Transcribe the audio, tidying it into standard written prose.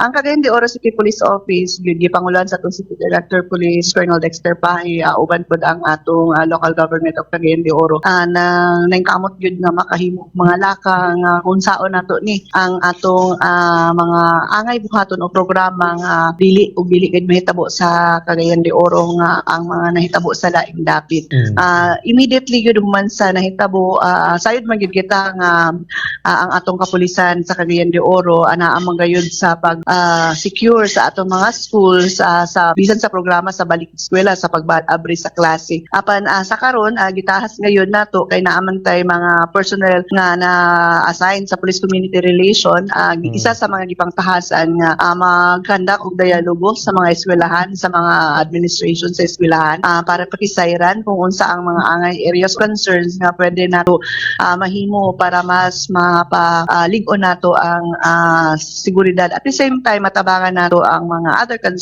Ang Cagayan de Oro City Police Office gyud gipangulan sa atong City Director Police Colonel Dexter Pahi, uban pod ang atong local government of Cagayan de Oro na nangkamot gyud nga makahimo mga lakang kung saon nato ni ang atong mga angay buhaton o programa nga dili gid mahitabo sa Cagayan de Oro nga ang mga nahitabo sa laing dapit. Immediately gyud man sa nahitabo sayod man gyud kita nga ang atong kapulisan sa Cagayan de Oro anaa man gayud sa pag secure sa atong mga schools sa bisan sa programa sa balik eskwela sa pag-abri sa klase. Apan sa karon gitahas ngayon nato kay naaman tay mga personnel nga na-assign sa Police Community Relation isa sa mga gipangtahasan nga mag-conduct og dialogo sa mga eskwelahan, sa mga administration sa eskwelahan para pakisayran kung unsa ang mga angay areas concerns nga pwede nato mahimo para mas mapalig-on nato ang seguridad. At the same time, matabangan nato ang mga other concerns